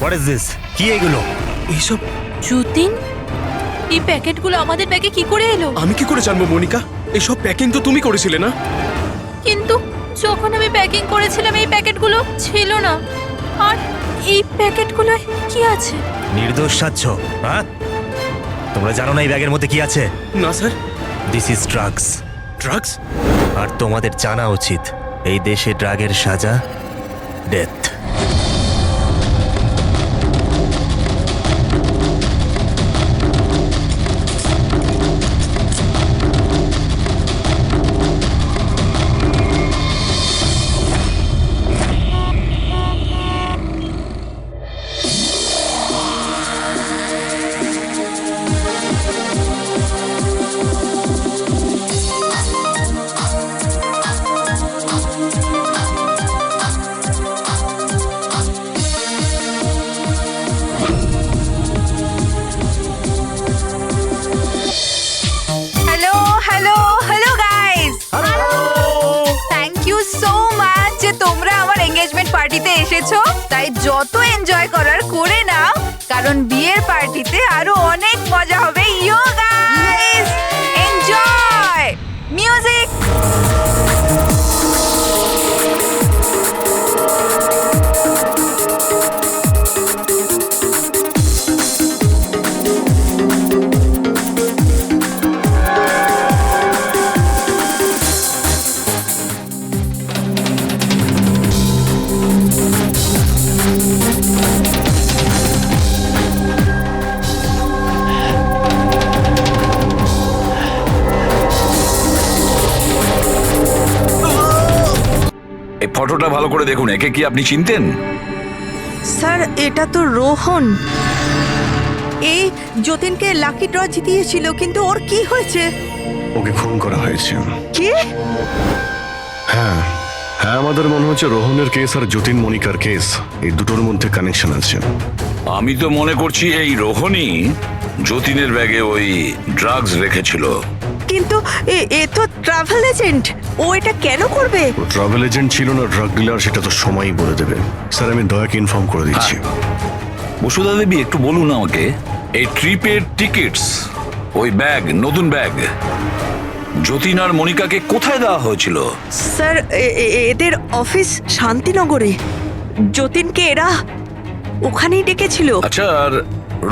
What is this? কি এগুলো? এইসব যতীন, এই প্যাকেটগুলো আমাদের ব্যাগে কি করে এলো? আমি কি করে জানবো মনিকা? এইসব প্যাকিং তো তুমি করেছিলে না? কিন্তু যখন আমি প্যাকিং করেছিলাম এই প্যাকেটগুলো ছিল না। আর এই প্যাকেটগুলোয় কি আছে? নির্দোষ সাচ্ছ, হ্যাঁ? তোমরা জানো না এই ব্যাগের মধ্যে কি আছে? না sir. This is drugs. Drugs? আর তোমাদের জানা উচিত এই দেশে ড্রাগের সাজা death. Hello hello hello guys, thank you so much যে তোমরা আমার এনগেজমেন্ট পার্টিতে এসেছো। তাই যত এনজয় করার করে নাও, কারণ বিয়ের পার্টিতে আরো অনেক মজা হবে। ইয়ো গাইস, এনজয় মিউজিক। এই ফটোটা ভালো করে দেখুন, একে কি আপনি চিনতেন? স্যার, এটা তো রোহন। এই যতীনকে লাকি ড্র জিতিয়েছিল, কিন্তু ওর কি হয়েছে? ওকে খুন করা হয়েছে। কি? হ্যাঁ হ্যাঁ, আমাদের মনে হচ্ছে রোহনের কেস আর যতীন মনিকার কেস, এই দুটোর মধ্যে কানেকশন আছে। আমি তো মনে করছি এই রোহনই যতীনের ব্যাগে ওই ড্রাগস রেখেছিল। কিন্তু এ তো ট্রাভেল এজেন্ট, ও এটা কেন করবে? ও ট্রাভেল এজেন্ট ছিল না ড্রাগ ডিলার, সেটা তো সময়ই বলে দেবে। স্যার, আমি দয়াকে ইনফর্ম করে দিচ্ছি। বসুধা দেবী, একটু বলুন আমাকে, এই ট্রিপের টিকিটস, ওই ব্যাগ, নতুন ব্যাগ, যতীন আর মনিকাকে কোথায় দেওয়া হয়েছিল? স্যার, এদের অফিস শান্তিনগরে। যতীনকে এরা ওখানেই ডেকেছিল। আচ্ছা, আর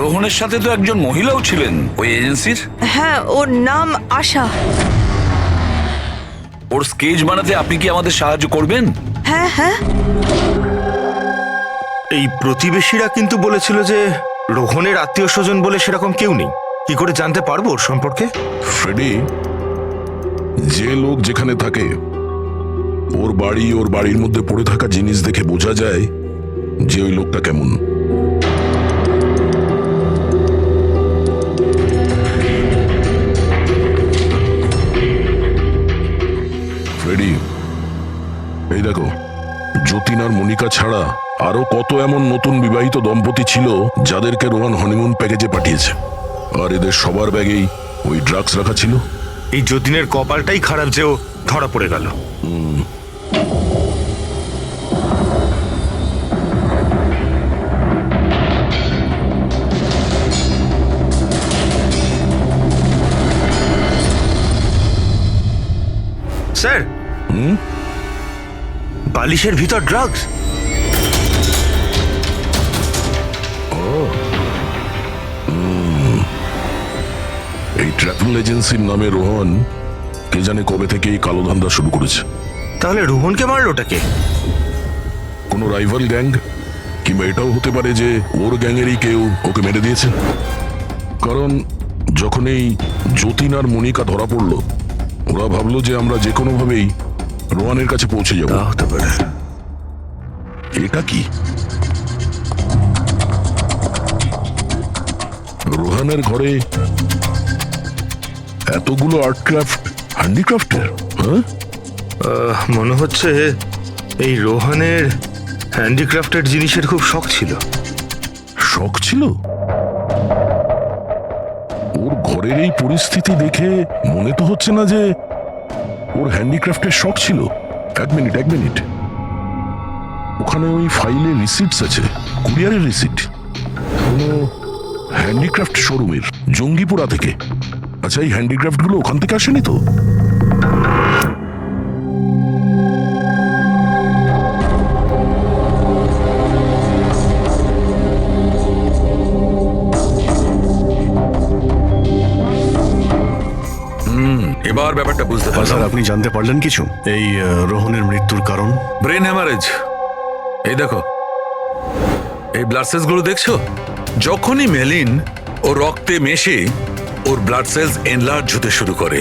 রোহনের সাথে তো একজন মহিলাও ছিলেন ওই এজেন্সির। হ্যাঁ, ওর নাম আশা। ওর স্কেচ বানাতে আপনি কি আমাদের সাহায্য করবেন? হ্যাঁ হ্যাঁ। এই প্রতিবেশীরা কিন্তু বলেছিল যে রোহনের আত্মীয় স্বজন বলে সেরকম কেউ নেই। কি করে জানতে পারবো ওর সম্পর্কে? ফ্রেডি, যে লোক যেখানে থাকে ওর বাড়ির মধ্যে পড়ে থাকা জিনিস দেখে বোঝা যায় যে ওই লোকটা কেমন। ফ্রেডি, এই দেখো, যতীন আর মনিকা ছাড়া আরো কত এমন নতুন বিবাহিত দম্পতি ছিল যাদেরকে রোহন হনিমুন প্যাকেজে পাঠিয়েছে, আর এদের সবার ব্যাগেই ওই ড্রাগস রাখা ছিল। এই যতীনের কপালটাই খারাপ যে ও ধরা পড়ে গেল। স্যার, বালিশের ভিতর ড্রাগস। এই ট্রাভেল এজেন্সির নামে রোহন কে জানে কবে থেকে এই কালো ধান্দা শুরু করেছে। তাহলে রোহনকে মারলোটাকে? কোনো রাইভাল গ্যাং, কিংবা এটাও হতে পারে যে ওর গ্যাংয়েরই কেউ ওকে মেরে দিয়েছে। কারণ যখন এই যতীন আর মনিকা ধরা পড়লো, ওরা ভাবলো যে আমরা যে কোনো ভাবেই রোহানের কাছে পৌঁছে যাব। হতে পারে। এটা কি? রোহানের ঘরে এতগুলো আর্ট ক্রাফট, হ্যান্ডিক্রাফটের। হ্যাঁ, মনে হচ্ছে এই রোহনের হ্যান্ডিক্রাফটেড জিনিসের খুব শখ ছিল। শখ ছিল? ওর ঘরের এই পরিস্থিতি দেখে মনে তো হচ্ছে না যে ওর হ্যান্ডিক্রাফটের শখ ছিল। এক মিনিট, ওখানে ওই ফাইলে রিসিটস আছে, কুরিয়ারের রিসিট, কোনো হ্যান্ডিক্রাফট শোরুমের, জঙ্গিপুরা থেকে। আচ্ছা, এই হ্যান্ডিক্রাফট গুলো ওখান থেকে আসেনি তো? এবার ব্যাপারটা বুঝতে স্যার পারলাম। আপনি জানতে পারলেন কিছু এই রোহনের মৃত্যুর কারণ? Brain haemorrhage. এই দেখো, এই ব্লাড সেলস গুলো দেখছো? যখনই মেলিন ও রক্তে মেশে ওর ব্লাড সেলস এনলার্জ হতে শুরু করে,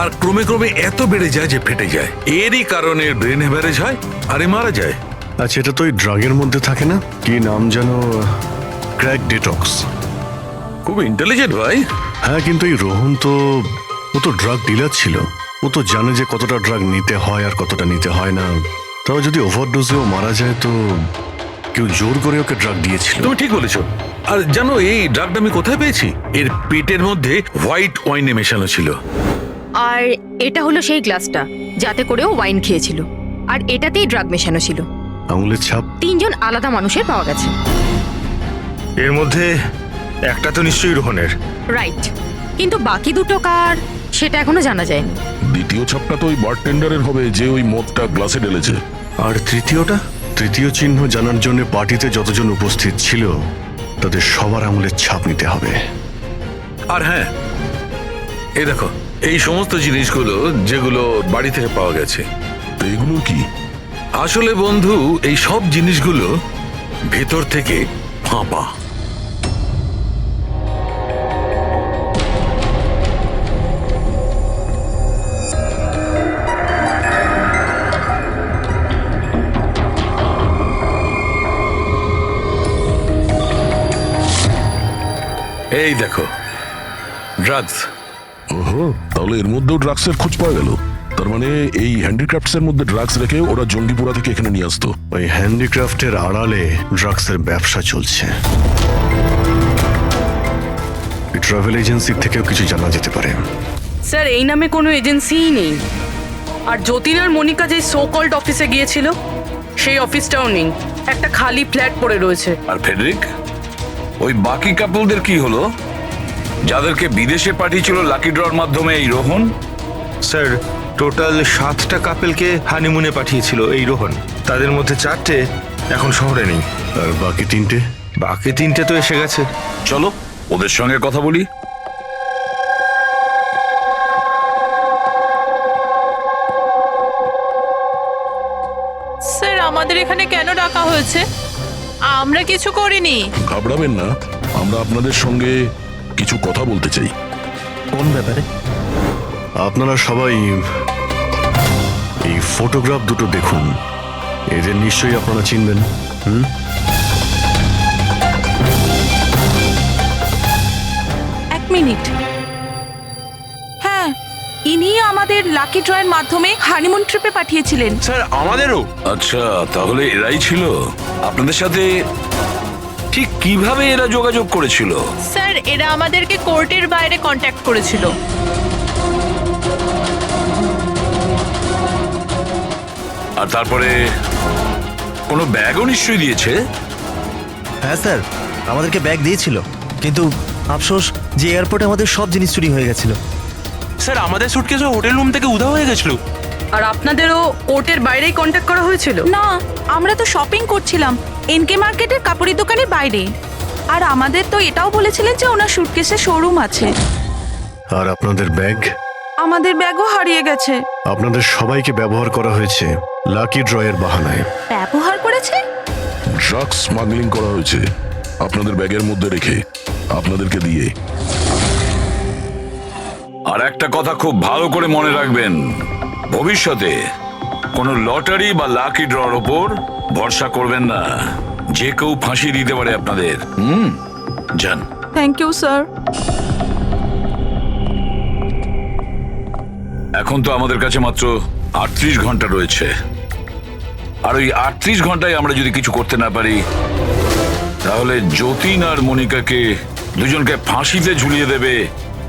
আর ক্রমে ক্রমে এত বেড়ে যায় যে ফেটে যায়। এরই কারণে ব্রেন হ্যামারেজ হয় আর এ মারা যায়। আচ্ছা, এটা তো ওই ড্রাগের মধ্যে থাকে না? কি নাম যেন? Crack detox. খুব ইন্টেলিজেন্ট ভাই। হ্যাঁ, কিন্তু এই রোহন তো ও তো ড্রাগ ডিলার ছিল। ও তো জানে যে কতটা ড্রাগ নিতে হয় আর কতটা নিতে হয় না। তাও যদি ওভারডোজেও মারা যায় তো কেউ জোর করে ওকে ড্রাগ দিয়েছিল। তুমি ঠিক বলেছো। আর জানো এই ড্রাগটা আমি কোথায় পেয়েছি? এর পেটের মধ্যে হোয়াইট ওয়াইনে মেশানো ছিল। আর এটা হলো সেই গ্লাসটা যাতে করে ও ওয়াইন খেয়েছিল, আর এটাতেই ড্রাগ মেশানো ছিল। আঙুলের ছাপ 3 জন আলাদা মানুষের পাওয়া গেছে। এর মধ্যে একটা তো নিশ্চয়ই রোহনের। রাইট, কিন্তু বাকি দুটো কার সেটা এখনো জানা যায়নি। দ্বিতীয় ছাপটা তো ওই বারটেন্ডারের হবে যে ওই মদটা গ্লাসে ঢেলেছে। আর তৃতীয়টা? তৃতীয় চিহ্ন জানার জন্য পার্টিতে যতজন উপস্থিত ছিল তাদের সবার আঙুলের ছাপ নিতে হবে। আর হ্যাঁ, এই দেখো এই সমস্ত জিনিসগুলো যেগুলো বাড়ি থেকে পাওয়া গেছে। তো এগুলো কি? আসলে বন্ধু, এই সব জিনিসগুলো ভেতর থেকে ফাঁপা। এই দেখো, ড্রাগস। ওহো, তাহলে এর মধ্যেও ড্রাগসের খোঁজ পাওয়া গেল। তার মানে এই হ্যান্ডিক্রাফটস এর মধ্যে ড্রাগস রেখে ওরা জঙ্গিপুরা থেকে এখানে নিয়ে আসতো। ওই হ্যান্ডিক্রাফটের আড়ালে ড্রাগসের ব্যবসা চলছে। ট্রাভেল এজেন্সির থেকেও কিছু জানা যেতে পারে। স্যার, এই নামে কোনো এজেন্সিই নেই। আর যতীন আর মনিকা যে সো কল্ড অফিসে গিয়েছিল সেই অফিসটাও নেই, একটা খালি ফ্ল্যাট পড়ে রয়েছে। আর ফেডরিক, ওই বাকি কাপলদের কি হলো যাদেরকে বিদেশে পাঠিয়েছিল লাকি ড্রর মাধ্যমে এই রোহন? স্যার, টোটাল 7টা কাপেলকে হানিমুনে পাঠিয়েছিল এই রোহন। তাদের মধ্যে 4টে এখন শহরে নেই। আর বাকি 3টে? বাকি 3টে তো এসে গেছে। চলো ওদের সঙ্গে কথা বলি। স্যার, আমাদের এখানে কেন ডাকা হয়েছে? আমরা কিছু করিনি। ঘাবড়াবেন না, আমরা আপনাদের সঙ্গে কিছু কথা বলতে চাই। কোন ব্যাপারে? আপনারা সবাই এই ফটোগ্রাফ দুটো দেখুন। এদের নিশ্চয়ই আপনারা চিনবেন। এক মিনিট। হ্যাঁ, ইনি আমাদের লাকি ড্রয়ের মাধ্যমে হানিমুন ট্রিপে পাঠিয়েছিলেন। স্যার, আমাদেরও। আচ্ছা, তাহলে এরাই ছিল আপনাদের সাথে। ঠিক কিভাবে এরা যোগাযোগ করেছিল? স্যার, এরা আমাদেরকে কোর্টের বাইরে কন্ট্যাক্ট করেছিল। আর তারপরে কোনো ব্যাগও নিশ্চয়ই দিয়েছে। হ্যাঁ স্যার, আমাদেরকে ব্যাগ দিয়েছিল, কিন্তু আফসোস যে এয়ারপোর্টে আমাদের সব জিনিস চুরি হয়ে গেছিল। স্যার, আমাদের সুটকেসও হোটেল রুম থেকে উধাও হয়ে গেছিল। আর আপনাদেরও কোর্টের বাইরেই কন্ট্যাক্ট করা হয়েছিল? না, আমরা তো শপিং করছিলাম এনকে মার্কেটের কাপড়ের দোকানের বাইরে। আর আমাদের তো এটাও বলেছিলেন যে ওনার সুটকেসের শোরুম আছে। আর আপনাদের ব্যাগ? আমাদের ব্যাগও হারিয়ে গেছে। আপনাদের সবাইকে ব্যবহার করা হয়েছে লাকি ড্রয়ের বাহানায়। ব্যবহার করেছে? ড্রাগস স্মাগলিং করা হয়েছে আপনাদের ব্যাগের মধ্যে রেখে, আপনাদেরকে দিয়ে। আর একটা কথা খুব ভালো করে মনে রাখবেন, ভবিষ্যতে কোনো লটারি বা লাকি ড্রর ওপর ভরসা করবেন না। যে কেউ ফাঁসি দিতে পারে আপনাদের। যান। Thank you sir. এখন তো আমাদের কাছে মাত্র 38 ঘন্টা রয়েছে। আর ওই 38 ঘন্টায় আমরা যদি কিছু করতে না পারি, তাহলে যতীন আর মনিকাকে দুজনকে ফাঁসিতে ঝুলিয়ে দেবে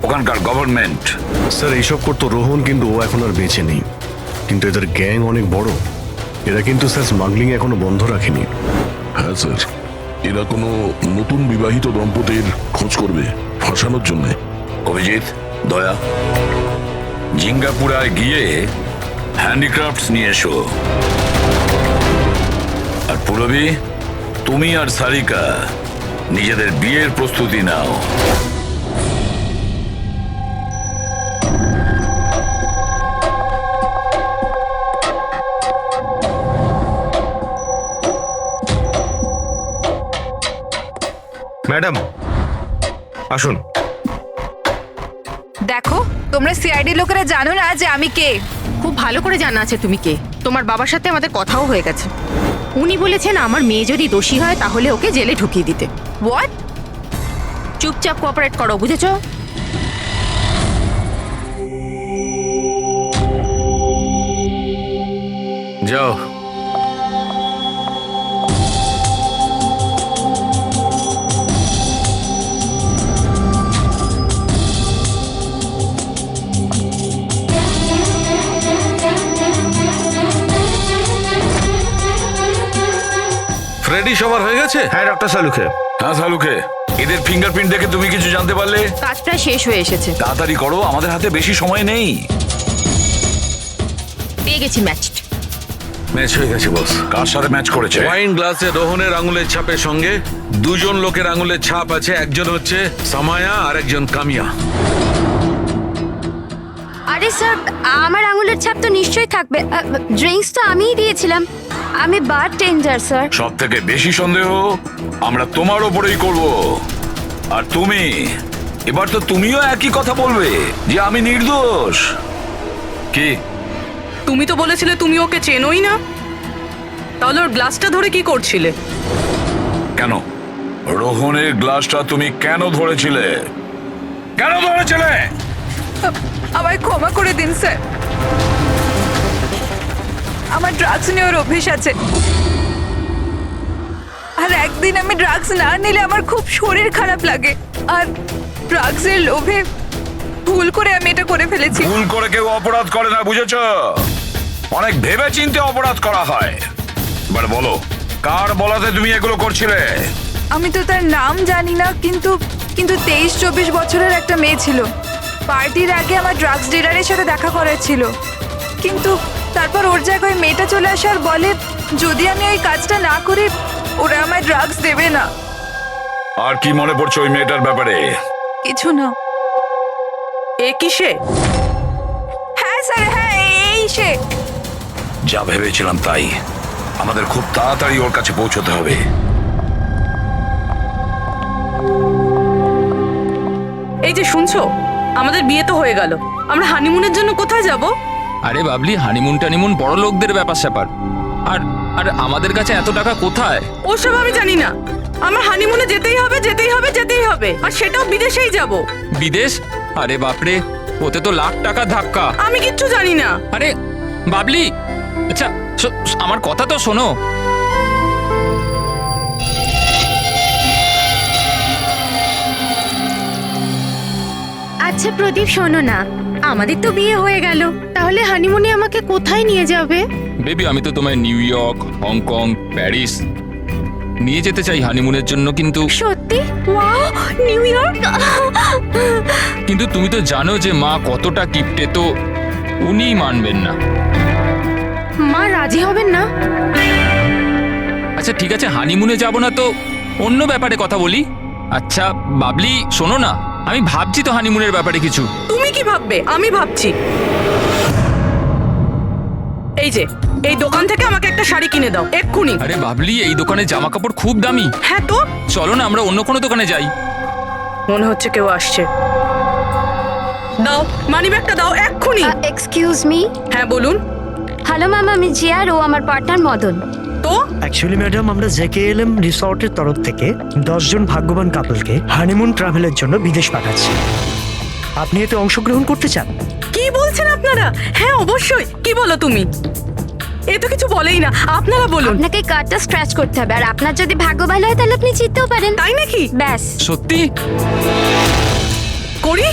ওখানকার গভর্নমেন্ট। স্যার, এইসব করতো রোহন, কিন্তু ও এখন আর বেঁচে নেই। কিন্তু এদের গ্যাং অনেক বড়। এরা কিন্তু স্যার স্মাগলিং এখনো বন্ধ রাখেনি। হ্যাঁ স্যার, এরা কোনো নতুন বিবাহিত দম্পতির খোঁজ করবে ফাঁসানোর জন্য। অভিজিৎ, দয়া, জিঙ্গাপুরায় গিয়ে হ্যান্ডিক্রাফটস নিয়ে এসো। আর পুরবী, তুমি আর সারিকা নিজেদের বিয়ের প্রস্তুতি নাও। ম্যাডাম আসুন। দেখো, তোমরা সিআইডি লোকেরা জানো না যে আমি কে। খুব ভালো করে জানা আছে তুমি কে। তোমার বাবার সাথে আমাদের কথাও হয়ে গেছে। উনি বলেছেন আমার মেয়ে যদি দোষী হয় তাহলে ওকে জেলে ঢুকিয়ে দিতে। হোয়াট? চুপচাপ কোঅপারেট করো, বুঝেছো? যাও। ফ্রেডি সবার হয়ে গেছে? হ্যাঁ ডক্টর সালুখে। হ্যাঁ সালুকে, এদের ফিঙ্গারপ্রিন্ট দেখে তুমি কিছু জানতে পারলে? কাজটা শেষ হয়ে এসেছে। তাড়াতাড়ি করো, আমাদের হাতে বেশি সময় নেই। পেয়ে গেছি ম্যাচ। ম্যাচ হয়ে গেছে বস। কার সাথে ম্যাচ করেছে? ওয়াইন গ্লাসে রোহনের আঙুলের ছাপের সঙ্গে দুজন লোকের আঙুলের ছাপ আছে। একজন হচ্ছে সামায়া আর একজন কামিয়া। আরে স্যার, আমার আঙুলের ছাপ তো নিশ্চয়ই থাকবে। ড্রিঙ্কস তো আমিই দিয়েছিলাম। আমি বারটেন্ডার স্যার। সব থেকে বেশি সন্দেহ আমরা তোমার ওপরেই করব। আর তুমি, এবার তো তুমিও একই কথা বলবে যে আমি নির্দোষ। কি? তুমি তো বলেছিলে তুমি ওকে চেনোই না, তাহলে ওর গ্লাসটা ধরে কি করছিলে? কেন রোহনের গ্লাসটা তুমি কেন ধরেছিলে? কেন ধরেছিলে? আমায় ক্ষমা করে দিন স্যার। আমার ড্রাগস নেওয়ার অভ্যেস আছে, আর একদিন আমি ড্রাগস না নিলে আমার খুব শরীর খারাপ লাগে। আর ড্রাগসের লোভে ভুল করে আমি এটা করে ফেলেছি। ভুল করে কেউ অপরাধ করে না, বুঝেছো? অনেক ভেবে চিন্তে অপরাধ করা হয়। এবার বলো, কার বলাতে তুমি এগুলো করছিলে? আমি তো তার নাম জানি না, কিন্তু 23-24 বছরের একটা মেয়ে ছিল। পার্টির আগে আমার ড্রাগস ডিলারের সাথে দেখা করার ছিল, কিন্তু তারপর ওর জায়গায় মেয়েটা চলে আসে আর বলে যদি আমি ওই কাজটা না করি ওরা আমায় ড্রাগস দেবে না। আর কি মনে পড়ছে ওই মেয়েটার ব্যাপারে? কিছু না। এ কি সে? হ্যাঁ স্যার, হ্যাঁ এই সে। যা ভেবেছিলাম তাই। আমাদের খুব তাড়াতাড়ি ওর কাছে পৌঁছতে হবে। এই যে শুনছো, আমাদের বিয়ে তো হয়ে গেল, আমরা হানিমুনের জন্য কোথায় যাব? আরে বাবলি, হানিমুন টানিমুন বড় লোকদের ব্যাপার স্যাপার। আর আর আমাদের কাছে এত টাকা কোথায়? ওসব আমি জানি না। আমার হানিমুনে যেতেই হবে, যেতেই হবে, যেতেই হবে, আর সেটাও বিদেশেই যাব। বিদেশ? আরে বাপরে, ওতে তো লাখ টাকা ধাক্কা। আমি কিচ্ছু জানি না। আরে বাবলি, আচ্ছা আমার কথা তো শোনো। আচ্ছা প্রদীপ, শোনো না, আমাদের তো বিয়ে হয়ে গেল, তাহলে হানিমুনে আমাকে কোথায় নিয়ে যাবে? বেবি, আমি তো তোমায় নিউ ইয়র্ক, হংকং, প্যারিস নিয়ে যেতে চাই হানিমুনের জন্য, কিন্তু সত্যি? Wow, new York! কিন্তু তুমি তো জানো যে মা কতটা কিপটে, তো উনিই মানবেন না। মা রাজি হবেন না? আচ্ছা ঠিক আছে, হানিমুনে যাব না তো অন্য ব্যাপারে কথা বলি। আচ্ছা বাবলি শোনো না, আমি ভাবছি তো হানিমুনের ব্যাপারে কিছু। তুমি কি ভাববে? আমি ভাবছি। এই যে এই দোকান থেকে আমাকে একটা শাড়ি কিনে দাও এক্ষুনি। আরে বাবলি, এই দোকানে জামা কাপড় খুব দামি। হ্যাঁ তো চলো না আমরা অন্য কোনো দোকানে যাই। মনে হচ্ছে কেউ আসছে। দাও মানিব্যাগটা দাও এক্ষুনি। Excuse me. হ্যাঁ বলুন। হ্যালো ম্যাম, আমি জিয়া আর ও আমার পার্টনার মদন। তো অ্যাকচুয়ালি ম্যাডাম, আমরা জেকেএলএম রিসর্টের তরফ থেকে 10 জন ভাগ্যবান কাপলকে হানিমুন ট্রাভেলের জন্য বিদেশ পাঠাচ্ছি। আপনি এতে অংশগ্রহণ করতে চান? কি বলছেন আপনারা? হ্যাঁ অবশ্যই। কি বলো তুমি? এ তো কিছু বলেই না। আপনারা বলুন। আপনাকে কার্ডটা স্ক্র্যাচ করতে হবে, আর আপনার যদি ভাগ্য ভালো হয় তাহলে আপনি জিততেও পারেন। তাই নাকি? ব্যাস। সত্যি? করি।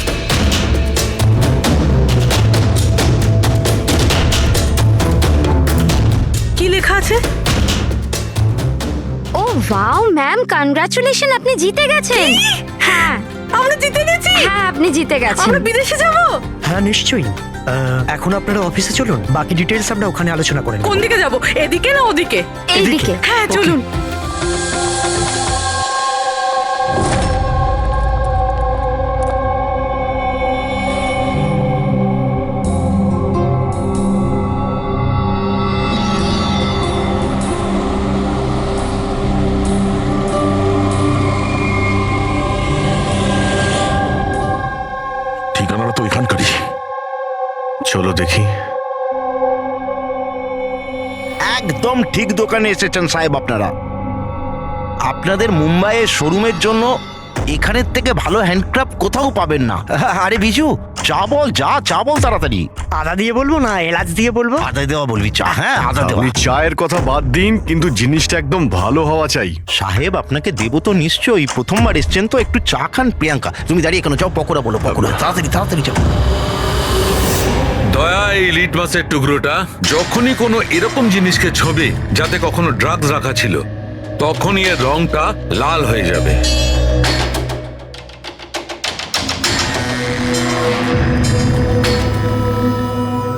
কি লেখা আছে? ও ওয়াও ম্যাম, কনগ্রাচুলেশন, আপনি জিতে গেছেন। হ্যাঁ আমরা জিতে গেছি। হ্যাঁ, আপনি জিতে গেছেন। আমরা বিদেশে যাব। হ্যাঁ নিশ্চয়ই। এখন আপনারা অফিসে চলুন, বাকি ডিটেলস আমরা ওখানে আলোচনা করে নেব। কোন দিকে যাব, এদিকে না ওদিকে? এইদিকে। হ্যাঁ চলুন। ঠিকানাটা তো এখানকারই। চলো দেখি। একদম ঠিক দোকানে এসেছেন সাহেব আপনারা। আপনাদের মুম্বাইয়ের শোরুমের জন্য এখানের থেকে ভালো হ্যান্ডক্রাফট কোথাও পাবেন না। আরে বিজু, চা বল, চা বল তাড়াতাড়ি। আদা দিয়ে বলবো না এলাচ দিয়ে বলবো? আদা দেওয়া বলবি চা? হ্যাঁ আদা দেওয়া। আপনি চায়ের কথা বাদ দিন, কিন্তু জিনিসটা একদম ভালো হওয়া চাই। সাহেব আপনাকে দেবো তো নিশ্চয়ই, প্রথমবার এসছেন তো, একটু চা খান। প্রিয়াঙ্কা তুমি দাঁড়িয়ে কেন, যাও পকোড়া বলো, পকোড়া তাড়াতাড়ি তাড়াতাড়ি যাও। দয়া, এই লিট মাছের টুকরোটা যখনই কোনো এরকম জিনিসকে ছবে যাতে কখনো ড্রাগস রাখা ছিল, তখনই এর রংটা লাল হয়ে যাবে।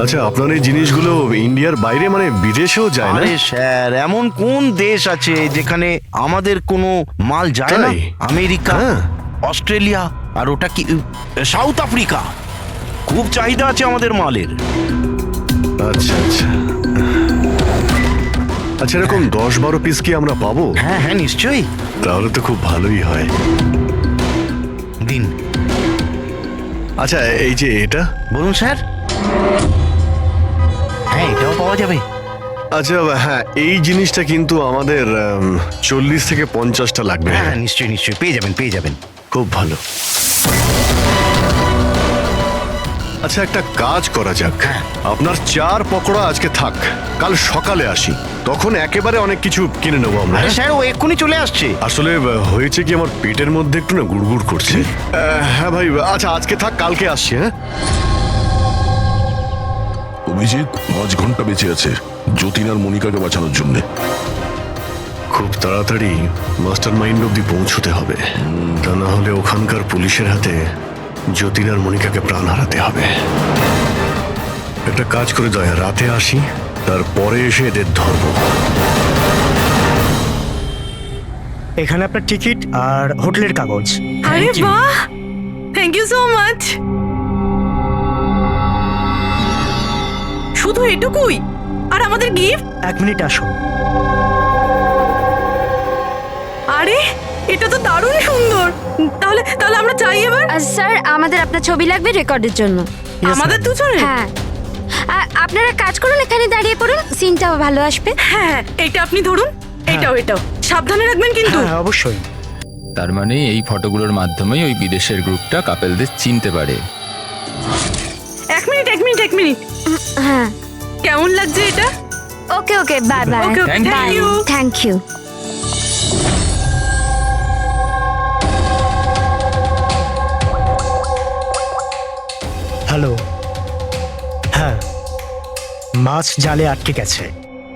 আচ্ছা, আপনার এই জিনিসগুলো ইন্ডিয়ার বাইরে মানে বিদেশেও যায় না? আরে স্যার, এমন কোন দেশ আছে যেখানে আমাদের কোনো মাল যায় না? তাই? আমেরিকা, অস্ট্রেলিয়া, আর ওটা কি সাউথ আফ্রিকা। খুব চাহিদা আছে আমাদের মালের। আচ্ছা আচ্ছা আচ্ছা, এরকম 10-12 পিস কি আমরা পাবো? হ্যাঁ হ্যাঁ নিশ্চয়ই। তাহলে তো খুব ভালোই হয়। দিন। আচ্ছা, এই যে এটা বলুন স্যার। হ্যাঁ এটাও পাওয়া যাবে। আচ্ছা হ্যাঁ, এই জিনিসটা কিন্তু আমাদের 40 থেকে 50টা লাগবে। হ্যাঁ নিশ্চয়ই নিশ্চয়ই, পেয়ে যাবেন পেয়ে যাবেন। খুব ভালো। আচ্ছা, একটা কাজ করা যাক। আপনার 4 পকোড়া আজকে থাক, কাল সকালে আসি, তখন একেবারে অনেক কিছু কিনে নেবো আমরা। আরে স্যার, ও এক্ষুনি চলে আসছে। আসলে হয়েছে কি, আমার পেটের মধ্যে একটু না গুড়গুড় করছে। হ্যাঁ ভাই, আচ্ছা আজকে থাক, কালকে আসছি। হ্যাঁ অভিজিৎ 5 ঘন্টা বেঁচে আছে যতীন আর মনিকাকে বাঁচানোর জন্য। খুব তাড়াতাড়ি মাস্টার মাইন্ড অব্দি পৌঁছতে হবে, তা না হলে ওখানকার পুলিশের হাতে যতীন আর মনিকাকে প্রাণ হারাতে হবে। একটা কাজ করে দয়া, রাতে আসি, তারপরে এসে এদের ধরবো। এখানে আপনার টিকিট আর হোটেলের কাগজ। আরে বাহ, থ্যাংক ইউ সো মাচ। শুধু এটুকুই? আর আমাদের গিফট? 1 মিনিট আসুন। আরে এটা তো দারুণ সুন্দর। তাহলে তাহলে আমরা চাই এবার। স্যার, আমাদের আপনার ছবি লাগবে রেকর্ডের জন্য। আমাদের দুজনের? হ্যাঁ। আপনারা কাজ করুন, এখানে দাঁড়িয়ে পড়ুন, সিনটাও ভালো আসবে। হ্যাঁ, এইটা আপনি ধরুন, এটাও সাবধানে রাখবেন কিন্তু। হ্যাঁ অবশ্যই। তার মানে এই ফটোগুলোর মাধ্যমেই ওই বিদেশের গ্রুপটা কাপেলদের চিনতে পারে। এক মিনিট। হ্যাঁ, কেমন লাগছে এটা? Okay okay, bye bye. Okay, okay, thank you. Thank you. Hello. হ্যাঁ, মাছ জালে আটকে গেছে।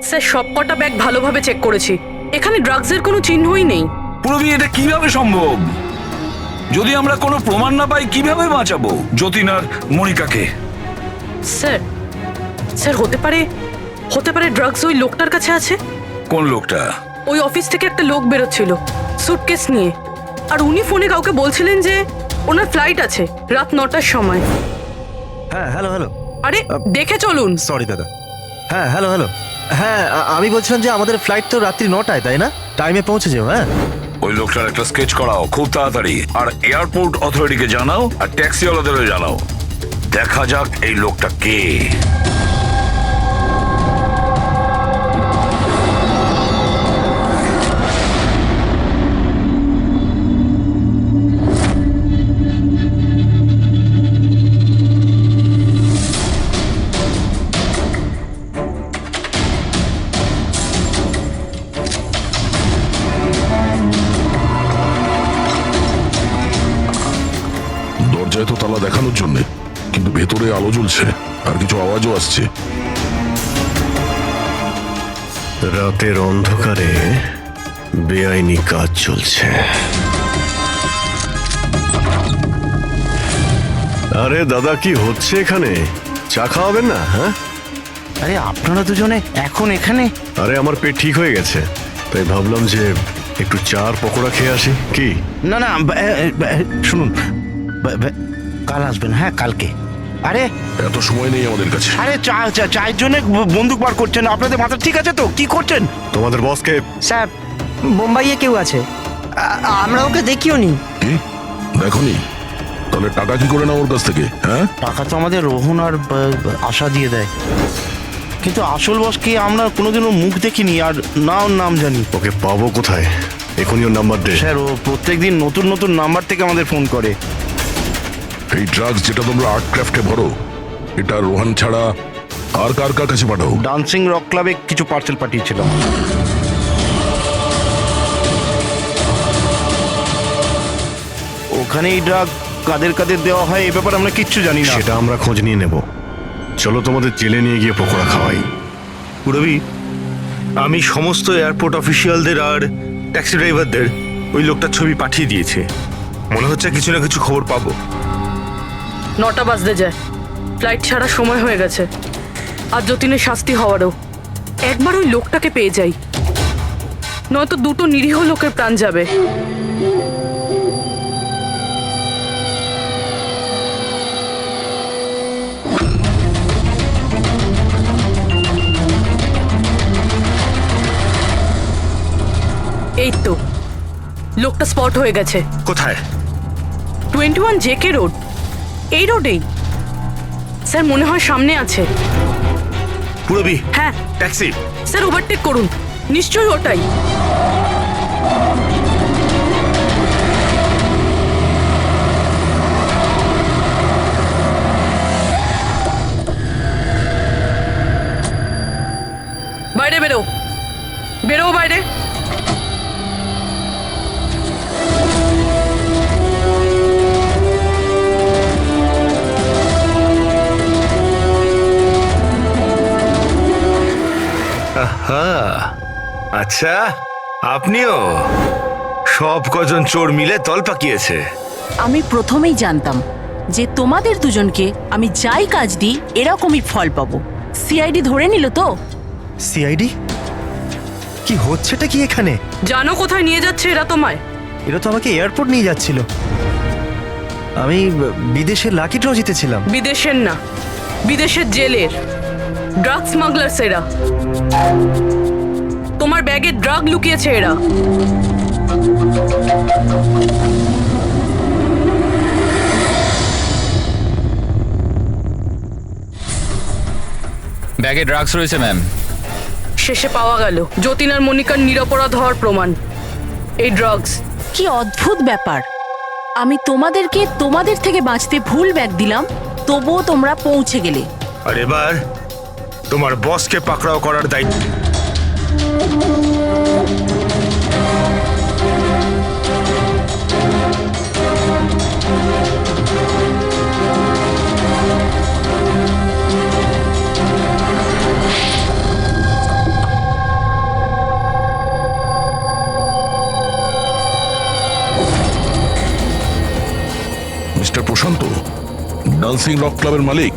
স্যার, সবকটা ব্যাগ ভালোভাবে চেক করেছি, এখানে ড্রাগসের কোনো চিহ্নই নেই। পুরবি, এটা কিভাবে সম্ভব? যদি আমরা কোনো প্রমাণ না পাই কিভাবে বাঁচাবো যতীন আর মনিকাকে? স্যার হতে পারে ড্রাগস ওই লোকটার কাছে আছে। কোন লোকটা? ওই অফিস থেকে একটা লোক বেরোচ্ছিল সুটকেস নিয়ে, আর উনি ফোনে কাউকে বলছিলেন যে ওনার ফ্লাইট আছে রাত 9টার সময়। হ্যাঁ হ্যালো হ্যালো। আরে দেখে চলুন। সরি দাদা। হ্যাঁ হ্যালো হ্যালো। হ্যাঁ আমি বলছিলাম যে আমাদের ফ্লাইট তো রাত্রি 9টায়, তাই না? টাইমে পৌঁছে যাও। হ্যাঁ, ওই লোকটার একটা স্কেচ করাও খুব তাড়াতাড়ি, আর এয়ারপোর্ট অথরিটিকে জানাও, আর ট্যাক্সিওয়ালাদেরও জানাও। দেখা যাক এই লোকটা কে। দরজায় তো তালা দেখানোর জন্য, কিন্তু ভেতরে আলো জ্বলছে আর কিছু আওয়াজও আসছে। রাতের অন্ধকারে বেআইনি কাজ চলছে। আরে দাদা, কি হচ্ছে এখানে? চা খাওয়াবেন না? হ্যাঁ, আরে আপনারা দুজনে এখন এখানে? আরে আমার পেট ঠিক হয়ে গেছে, তাই ভাবলাম যে একটু চার পকোড়া খেয়ে আসি। কি? না না, শুনুন, কাল আসবেন। হ্যাঁ, কালকে। আরে এত সময় নেই আমাদের কাছে। আরে চায়ের জন্য বন্দুক বার করছেন? আপনাদের মাথা ঠিক আছে তো? কি করছেন? তোমাদের বসকে? স্যার, মুম্বাইয়ে কেউ আছে, আমরা ওকে দেখিও নি। কি দেখোনি? তাহলে টাকা কি করে না ওর কাছ থেকে? হ্যাঁ, টাকা তো আমাদের রোহন আর আশা দিয়ে দেয়, কিন্তু আসল বসকে আমরা কোনোদিনও মুখ দেখিনি আর না ওর নাম জানি। ওকে পাবো কোথায়? এখনই ওর নাম্বার দে। স্যার, ও প্রত্যেকদিন নতুন নতুন নাম্বার থেকে আমাদের ফোন করে। এই ড্রাগস যেটা তোমরা আর্ট ক্রাফটে ভরো, এটা রোহান ছাড়া আর কার কার কাছে পাঠাও? ডান্সিং রক ক্লাবে কিছু পার্সেল পাঠিয়েছিলাম। ওখানে এই ড্রাগ কাদের কাদের দেওয়া হয় এ ব্যাপারে আমরা কিচ্ছু জানি না। সেটা আমরা খোঁজ নিয়ে নেব। চলো তোমাদের জেলে নিয়ে গিয়ে পকোড়া খাওয়াই। রবি, আমি সমস্ত এয়ারপোর্ট অফিসিয়ালদের আর ট্যাক্সি ড্রাইভারদের ওই লোকটার ছবি পাঠিয়ে দিয়েছে। মনে হচ্ছে কিছু না কিছু খবর পাবো। 9টা বাজতে যায়, ফ্লাইট ছাড়ার সময় হয়ে গেছে। আর যতীনের শাস্তি হওয়ারও। একবার ওই লোকটাকে পেয়ে যাই, নয়তো দুটো নিরীহ লোকের প্রাণ যাবে। এই তো লোকটা স্পট হয়ে গেছে। কোথায়? 21 জেকে রোড, এই রোডেই। স্যার, মনে হয় সামনে আছে। পুরবি, হ্যাঁ ট্যাক্সি। স্যার, ওভারটেক করুন, নিশ্চয়ই ওটাই। বাইরে বেরো, বেরো বাইরে। আচ্ছা, আপনিও? সব কজন চোর মিলে দল পাকিয়েছে। আমি প্রথমেই জানতাম যে তোমাদের দুজনকে আমি যাই কাজ দিই এরকমই ফল পাবো। সিআইডি ধরে নিল তো? সিআইডি? কি হচ্ছেটা কি এখানে? জানো কোথায় নিয়ে যাচ্ছে এরা তোমায়? এরা তো আমাকে এয়ারপোর্ট নিয়ে যাচ্ছিল। আমি বিদেশের লাকি ড্র জিতেছিলাম। বিদেশের না, বিদেশের জেলের ড্রাগ স্মাগলার্স এরা। তোমার ব্যাগে ড্রাগ লুকিয়েছে এরা। ব্যাগে ড্রাগস রয়েছে ম্যাম। শেষে পাওয়া গেল যতীন আর মনিকার নিরপরাধ হওয়ার প্রমাণ। এই ড্রাগস। কি অদ্ভুত ব্যাপার! আমি তোমাদেরকে তোমাদের থেকে বাঁচতে ভুল ব্যাগ দিলাম, তবুও তোমরা পৌঁছে গেলে। আর এবার তোমার বসকে পাকড়াও করার দায়িত্ব। মিস্টার প্রশান্ত, ডান্সিং রক ক্লাবের মালিক,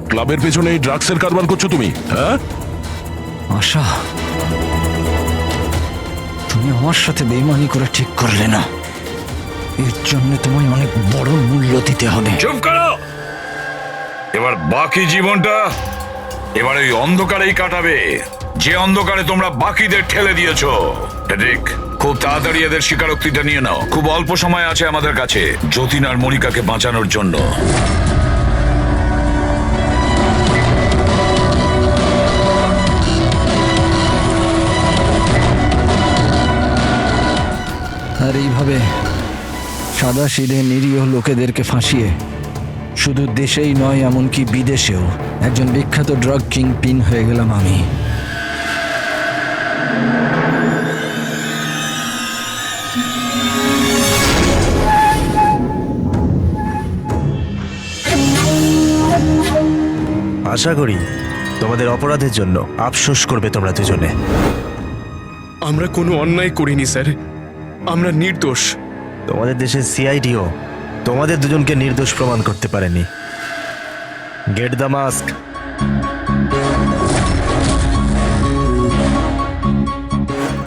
ক্লাবের পেছনে এই ড্রাগসের কারবার করছো তুমি? হ্যাঁ আশা, তুমি আমার সাথে বেইমানি করে ঠিক করলে না। এর জন্য তোমায় অনেক বড় মূল্য দিতে হবে। চুপ করো। এবার বাকি জীবনটা এবার ওই অন্ধকারেই কাটাবে, যে অন্ধকারে তোমরা বাকিদের ঠেলে দিয়েছো। ঠিক, খুব তাড়াতাড়ি এদের স্বীকারোক্তিটা নিয়ে নাও। খুব অল্প সময় আছে আমাদের কাছে যতীন আর মনিকাকে বাঁচানোর জন্য। আর এইভাবে সাদা সিধে নিরীহ লোকেদেরকে ফাঁসিয়ে শুধু দেশেই নয়, এমনকি বিদেশেও একজন বিখ্যাত ড্রাগ কিং পিন হয়ে গেলাম আমি। আশা করি তোমাদের অপরাধের জন্য আফসোস করবে তোমরা দুজনে। আমরা কোনো অন্যায় করিনি স্যার, আমরা নির্দোষ। তোমাদের দেশের সিআইডিও তোমাদের দুজনকে নির্দোষ প্রমাণ করতে পারেনি। Get the mask.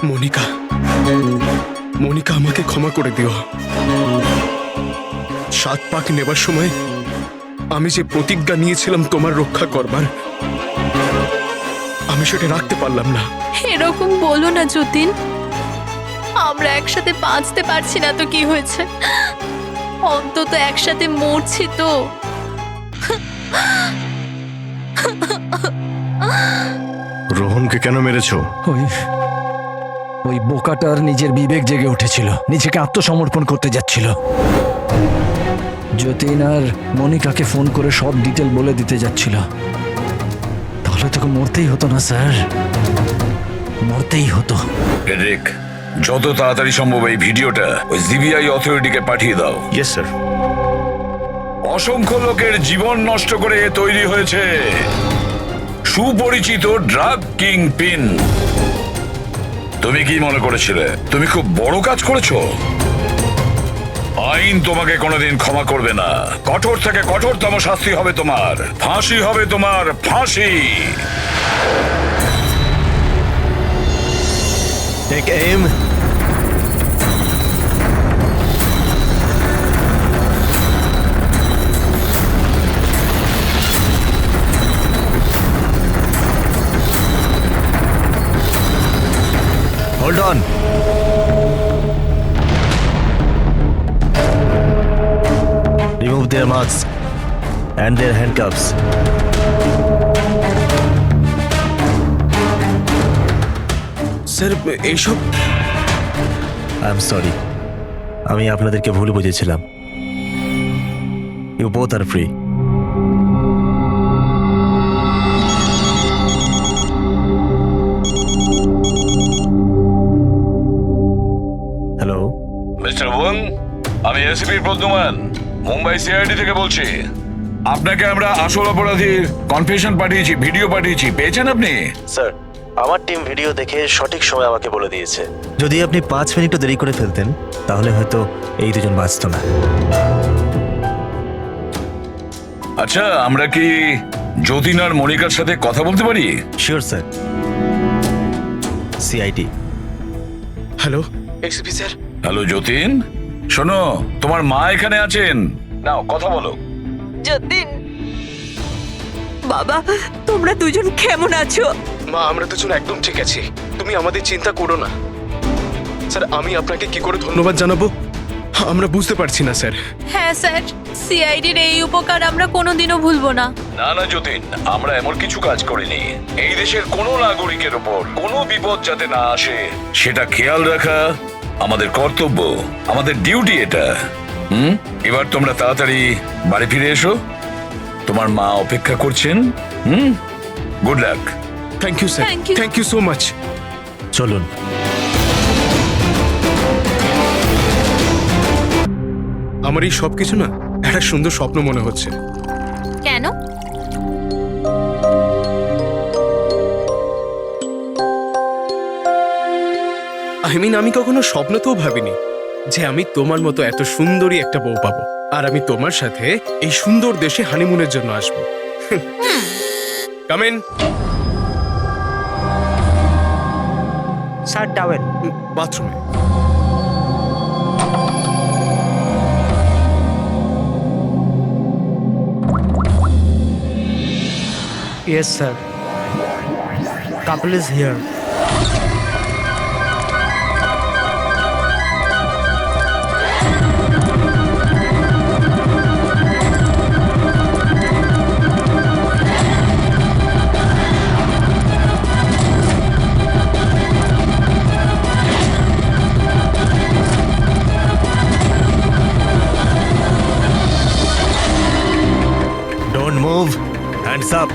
Monika, Monika আমাকে ক্ষমা করে দিও। 7 পাক নেবার সময় আমি যে প্রতিজ্ঞা নিয়েছিলাম তোমার রক্ষা করবার, আমি সেটা রাখতে পারলাম না। এরকম বলো না যতীন, আমরা একসাথে বাঁচতে পারছি না তো কি হয়েছে, অন্তত একসাথে মরছি তো। রোহনকে কেন মেরেছো? ওই বোকাটার নিজের বিবেক জেগে উঠেছিল, নিজেকে আত্মসমর্পণ করতে যাচ্ছিল। যতীন আর মনিকাকে ফোন করে সব ডিটেল বলে দিতে যাচ্ছিল। তাহলে তোকে মরতেই হতো না স্যার, মরতেই হতো। ফেডরিক, যত তাড়াতাড়ি সম্ভব এই ভিডিওটা ওই সিবিআই অথরিটিকে পাঠিয়ে দাও। Yes sir. অসংখ্য লোকের জীবন নষ্ট করে তৈরি হয়েছে সুপরিচিত ড্রাগ কিং পিন। তুমি কি মনে করেছিলে তুমি খুব বড় কাজ করেছো? আইন তোমাকে কোনোদিন ক্ষমা করবে না। কঠোর থেকে কঠোরতম শাস্তি হবে তোমার, ফাঁসি হবে তোমার, ফাঁসি। Take aim. Hold on. Remove their masks and their handcuffs. Sir এইসব, আই এম সরি, আমি আপনাদেরকে ভুল বুঝেছিলাম। You both are free. Hello mister Wang, আমি এসিপি প্রদ্যুমান, মুম্বাই সিআইডি থেকে বলছি। আপনাকে আমরা আসল অপরাধীর কনফেশন পাঠিয়েছি, ভিডিও পাঠিয়েছি, পেয়েছেন আপনি? স্যার, আমার টিম ভিডিও দেখে সঠিক সময় আমাকে বলে দিয়েছে। যদি আপনি 5 মিনিটও দেরি করে ফেলতেন তাহলে হয়তো এই দুজন বাঁচত না। আচ্ছা, আমরা কি যতীন আর মনিকার সাথে কথা বলতে পারি? Sure sir. CID. Hello ACP sir. Hello Jatin, শোনো, তোমার মা এখানে আছেন, নাও কথা বলো। যতীন, বাবা, তোমরা দুজন কেমন আছো? মা, আমরা দুজন একদম ঠিক আছি, তুমি আমাদের চিন্তা করো না। স্যার, আমি আপনাকে কি করে ধন্যবাদ জানাবো আমরা বুঝতে পারছি না স্যার। হ্যাঁ স্যার, সিআইডির এই উপকার আমরা কোনোদিনও ভুলবো না। না না যতীন, আমরা এমন কিছু কাজ করিনি। এই দেশের কোনো নাগরিকের উপর কোনো বিপদ যাতে না আসে সেটা খেয়াল রাখা আমাদের কর্তব্য, আমাদের ডিউটি এটা। এবার তোমরা তাড়াতাড়ি বাড়ি ফিরে এসো, তোমার মা অপেক্ষা করছেন। Good luck. Thank you sir, thank you so much. চলুন। আমার এই সবকিছু না একটা সুন্দর স্বপ্ন মনে হচ্ছে। কেন? আমি কখনো স্বপ্নতেও ভাবিনি যে আমি তোমার মতো এত সুন্দরী একটা বউ পাবো, আর আমি তোমার সাথে এই সুন্দর দেশে হানিমুনের জন্য আসবো। Come in. Sir, towel. বাথরুমে। Yes, sir. Couple is here. Don't move. Hands up.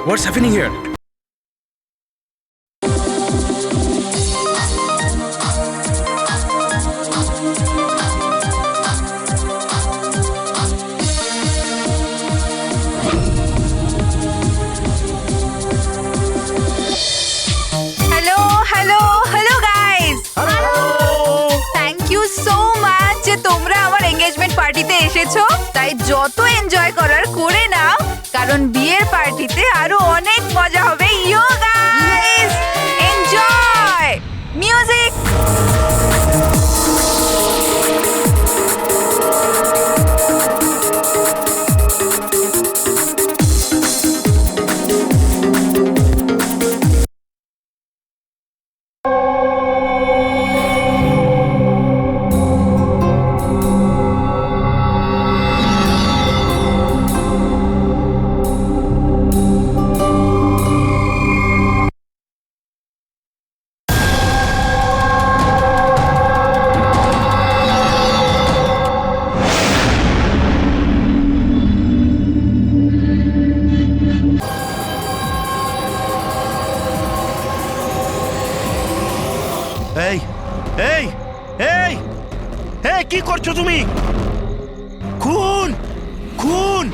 What's happening here? এসেছো তাই যত এনজয় করার করে নাও, কারণ বিয়ের পার্টিতে আরো অনেক মজা হবে। You guys enjoy music. এই এই এই এই কি করছো তুমি? খুন খুন!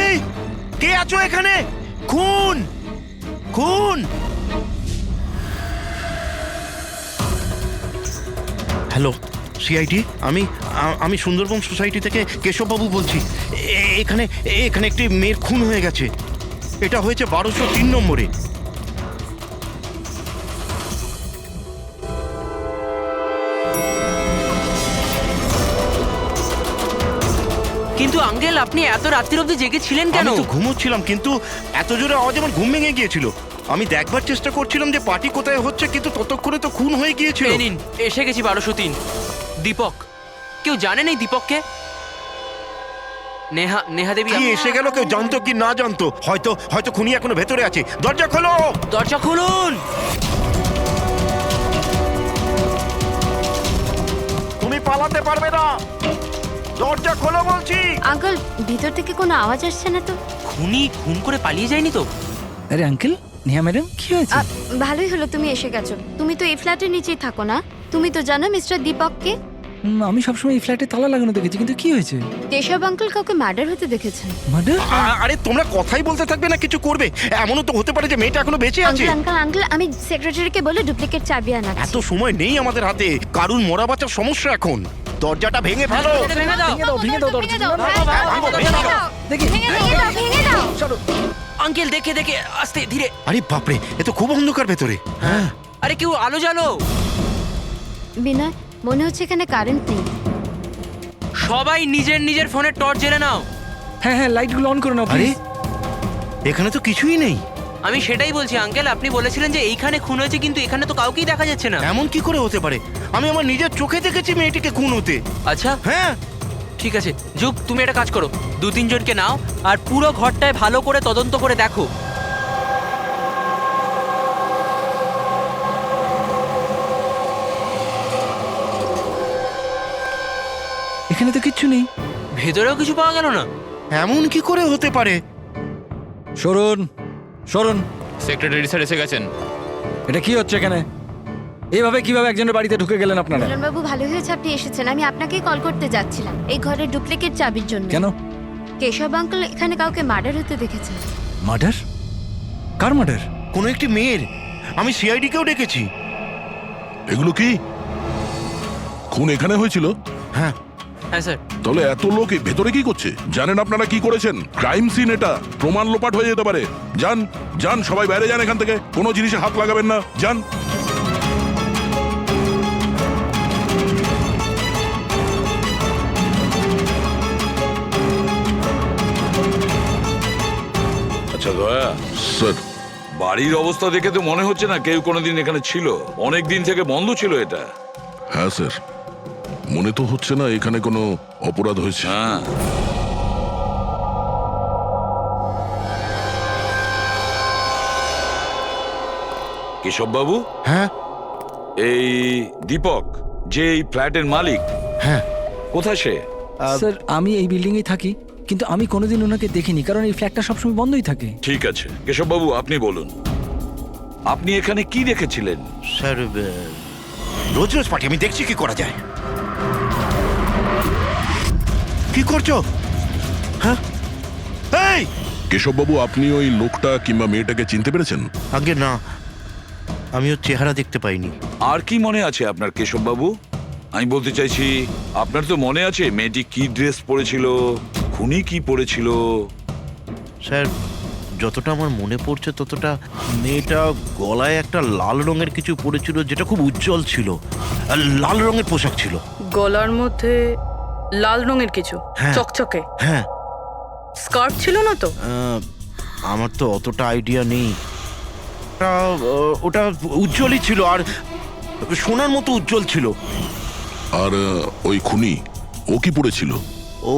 এই কে আছো এখানে? খুন খুন! হ্যালো সিআইডি, আমি সুন্দরবন সোসাইটি থেকে কেশববাবু বলছি। এখানে এখানে একটি মেয়ের খুন হয়ে গেছে। এটা হয়েছে 1203 নম্বরে। কিন্তু আঙ্কেল আপনি এত রাত্রির অবধি জেগেছিলেন কেন? আমি তো ঘুমোচ্ছিলাম, কিন্তু এত জোরে আওয়াজ আমার ঘুম ভেঙে গিয়েছিল। আমি দেখবার চেষ্টা করছিলাম যে পার্টি কোথায় হচ্ছে, কিন্তু ততক্ষণে তো খুন হয়ে গিয়েছিল। নিন এসে গেছি 1203। দীপক, কেউ জানেন এই দীপককে? নেহা দেবী কি এসে গেল? কেউ জানতো কি না জানতো? হয়তো হয়তো খুনি এখনো ভেতরে আছে। দরজা খোলো, দরজা খুলুন। তুমি পালাতে পারবে না, দরজা খোলো বলছি। আঙ্কেল ভিতর থেকে কোনো আওয়াজ আসছে না তো? খুনি খুন করে পালিয়ে যায়নি তো? আরে আঙ্কেল, নেহা ম্যাডাম কি হয়েছে? ভালোই হলো তুমি এসে গেছো। তুমি তো এই ফ্ল্যাটের নিচেই থাকো না? তুমি তো জানো মিস্টার দীপককে? আমি সবসময় এই ফ্ল্যাটে তালা লাগানো দেখেছি, কিন্তু কি হয়েছে? কেশব আঙ্কেল কাউকে মার্ডার হতে দেখেছেন। মার্ডার? আরে তোমরা কথাই বলতে থাকবে না, কিছু করবে? এমনও তো হতে পারে যে মেয়েটা এখনো বেঁচে আছে। আঙ্কেল আমি সেক্রেটারিকে বলে ডুপ্লিকেট চাবি আনাচ্ছি। এত সময় নেই আমাদের হাতে। কারুর মরা বাঁচার সমস্যা এখন। দরজাটা ভেঙে ফেলো। ভেঙে দাও দরজা। আঙ্কেল দেখে দেখে আস্তে ধীরে। আরে বাপরে, এ তো খুব অন্ধকার ভেতরে। হ্যাঁ, আরে কেউ আলো জ্বালো। বিনয়, মনে হচ্ছে এখানে কারেন্ট নেই। সবাই নিজের নিজের ফোনের টর্চ জ্বেলে নাও। হ্যাঁ লাইটগুলো অন করে নাও আরে প্লিজ। এখানে তো কিছুই নেই। আমি সেটাই বলছি আঙ্কেল, আপনি বলেছিলেন যে এইখানে খুন হয়েছে, কিন্তু এখানে তো কাউকেই দেখা যাচ্ছে না। এমন কি করে হতে পারে? আমি আমার নিজের চোখে দেখেছি মেয়েটিকে খুন হতে। আচ্ছা হ্যাঁ ঠিক আছে যুগ, তুমি একটা কাজ করো, 2-3 জনকে নাও আর পুরো ঘরটায় ভালো করে তদন্ত করে দেখো। এখানে তো কিচ্ছু নেই। ভেতরেও কিছু পাওয়া গেল না। এমন কি করে হতে পারে? সরুন সরুন। সেক্রেটারি স্যার এসে গেছেন। এটা কি হচ্ছে এখানে? এইভাবে কিভাবে একজনের বাড়িতে ঢুকে গেলেন আপনারা? বাবু ভালো হয়েছে আপনি এসেছেন। আমি আপনাকেই কল করতে যাচ্ছিলাম এই ঘরের ডুপ্লিকেট চাবির জন্য। কেন? কেশব আঙ্কেল এখানে কাউকে মার্ডার হতে দেখেছেন। মার্ডার? কার মার্ডার? কোনো একটি মেয়ের। আমি সিআইডি কেও ডেকেছি। এগুলো কি খুন এখানে হয়েছিল? হ্যাঁ হ্যাঁ স্যার। তাহলে এত লোক এই ভেতরে কি করছে? জানেন আপনারা কি করেছেন? ক্রাইম সিন এটা, প্রমাণ লোপাট হয়ে যেতে পারে। যান যান, সবাই বাইরে যান এখান থেকে। কোনো জিনিসে হাত লাগাবেন না, যান। আচ্ছা দয়া স্যার, বাড়ির অবস্থা দেখে তো মনে হচ্ছে না কেউ কোনোদিন এখানে ছিল। অনেক দিন থেকে বন্ধ ছিল এটা। হ্যাঁ স্যার, মনে তো হচ্ছে না এখানে কোনো অপরাধ হয়েছে। হ্যাঁ, কেশব বাবু। হ্যাঁ এই দীপক যে এই ফ্ল্যাটের মালিক, হ্যাঁ কোথায় সে? স্যার আমি এই বিল্ডিং এ থাকি, কিন্তু আমি কোনোদিন ওনাকে দেখিনি, কারণ এই ফ্ল্যাটটা সবসময় বন্ধই থাকে। ঠিক আছে কেশব বাবু, আপনি বলুন আপনি এখানে কি দেখেছিলেন? স্যার রোজ রোজ পার্টি, আমি দেখছি কি করা যায়। কি করছো? হ্যাঁ এই কেশববাবু, আপনি ওই লোকটা কিংবা মেয়েটাকে চিনতে পেরেছেন? আগে না, আমি ওর চেহারা দেখতে পাইনি। আর কি মনে আছে আপনার কেশব বাবু? আমি বলতে চাইছি, আপনার তো মনে আছে মেয়েটি কি ড্রেস পরেছিল, খুনি কি পরেছিল? স্যার যতটা আমার মনে পড়ছে ততটা মেয়েটা গলায় একটা লাল রঙের কিছু পরেছিল যেটা খুব উজ্জ্বল ছিল, আর লাল রঙের পোশাক ছিল। গলার মধ্যে লাল রঙের কিছু হ্যাঁ। চকচকে হ্যাঁ, স্কার্ট ছিল না তো? আমার তো অতটা আইডিয়া নেই। ওটা উজ্জ্বলই ছিল, আর সোনার মতো উজ্জ্বল ছিল। আর ওই খুনি ও কি পড়েছিল? ও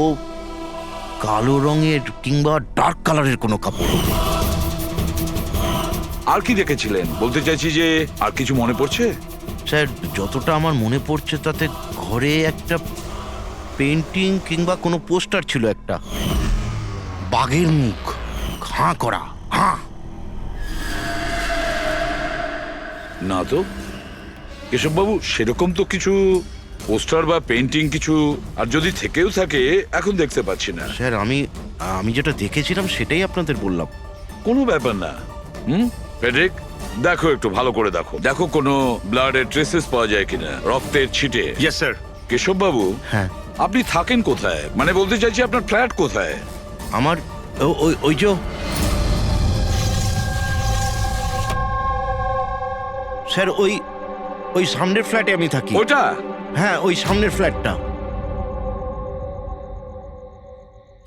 কালো রঙের কিংবা ডার্ক কালারের কোনো কাপড়। আর কি দেখেছিলেন বলতে চাইছি, যে আর কিছু মনে পড়ছে? স্যার যতটা আমার মনে পড়ছে তাতে ঘরে একটা পেন্টিং কিংবা কোনো পোস্টার ছিল, একটা বাঘের মুখ, হাঁ করা, হাঁ। না তো কেশববাবু, সেরকম তো কিছু পোস্টার বা পেন্টিং কিছু, আর যদি থেকেও থাকে এখন দেখতে পাচ্ছি না। স্যার আমি যেটা দেখেছিলাম সেটাই আপনাদের বললাম। কোনো ব্যাপার না। ফেডরিক, দেখো একটু ভালো করে দেখো, দেখো কোনো ব্লাডের ট্রেসেস পাওয়া যায় কিনা, রক্তের ছিটে। Yes sir. কেশববাবু, হ্যাঁ আপনি থাকেন কোথায়? মানে বলতে চাইছি আপনার ফ্ল্যাট কোথায়? আমার ওই যে স্যার ওই সামনের ফ্ল্যাটে আমি থাকি। ওটা? হ্যাঁ, ওই সামনের ফ্ল্যাটটা।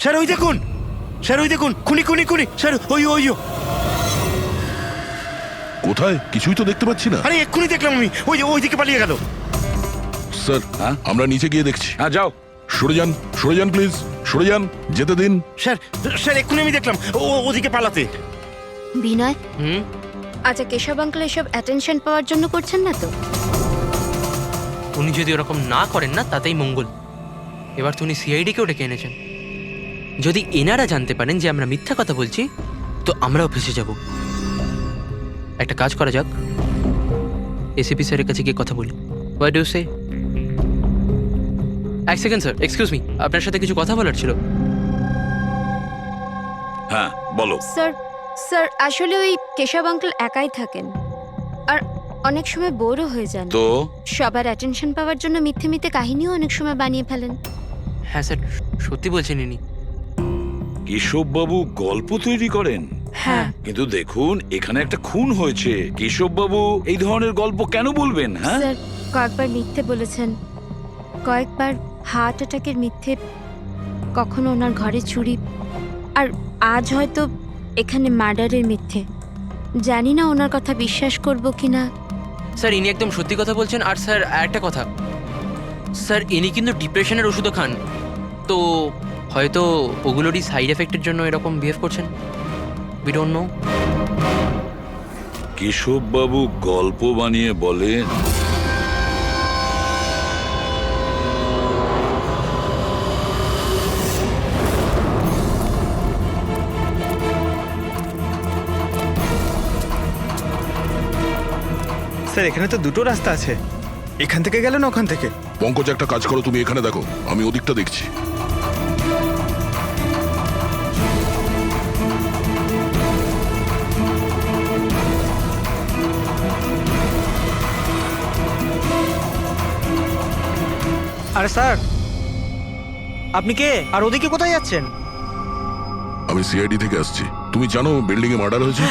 স্যার ওই দেখুন, স্যার ওই দেখুন, খুনি খুনি খুনি স্যার, ওই কোথায়? কিছুই তো দেখতে পাচ্ছি না। আরে এক্ষুনি দেখলাম আমি, ওই দিকে পালিয়ে গেল। স্যার আমরা নিচে গিয়ে দেখছি। হ্যাঁ যাও। সরে যান প্লিজ, সরে যান, যেতে দিন। স্যার এক্ষুনি আমি দেখলাম ওদিকে পালাতে। বিনয়, আচ্ছা কেশব আঙ্কেল এসব অ্যাটেনশন পাওয়ার জন্য করছেন না তো? উনি যদি ওরকম না করেন না তাতেই মঙ্গল। এবার তো উনি সিআইডিকেও ডেকে এনেছেন। যদি এনারা জানতে পারেন যে আমরা মিথ্যা কথা বলছি তো আমরাও ফেসে যাব। একটা কাজ করা যাক, এসিপি স্যারের কাছে গিয়ে কথা বলি। হোয়াট ডু সে? এক সেকেন্ড স্যার, এক্সকিউজ মি, আপনার সাথে কিছু কথা বলার ছিল। হ্যাঁ বলো। স্যার আসলে ওই কেশব আঙ্কেল একাই থাকেন আর অনেক সময় বোরও হয়ে যান। তো সবার অ্যাটেনশন পাওয়ার জন্য মিথ্যে মিথ্যে কাহিনীও অনেক সময় বানিয়ে ফেলেন। হ্যাঁ স্যার, সত্যি বলছেন ইনি। কেশববাবু গল্প তৈরি করেন? হ্যাঁ। কিন্তু দেখুন, এখানে একটা খুন হয়েছে, কেশববাবু এই ধরনের গল্প কেন বলবেন? হ্যাঁ স্যার কয়েকবার মিথ্যে বলেছেন, কয়েকবার হার্ট অ্যাটাকের মিথ্যে, কখনো ওনার ঘরে চুরি, আর আজ হয়তো এখানে মার্ডারের মিথ্যে। জানি না ওনার কথা বিশ্বাস করব কিনা। স্যার ইনি একদম সত্যি কথা বলছেন। আর স্যার একটা কথা, স্যার ইনি কিন্তু ডিপ্রেশনের ওষুধও খান, তো হয়তো ওগুলোরই সাইড এফেক্টের জন্য এরকম বিহেভ করছেন। We don't know. কেশববাবু গল্প বানিয়ে বলেন? স্যার এখানে তো দুটো রাস্তা আছে, এখান থেকে গেল না ওখান থেকে। পঙ্কজ একটা কাজ করো, তুমি এখানে দেখো, আমি ওদিকটা দেখছি। আরে স্যার, আপনি কে আর ওদিকে কোথায় যাচ্ছেন? আমি সিআইডি থেকে আসছি। তুমি জানো বিল্ডিং এ মার্ডার হয়েছে?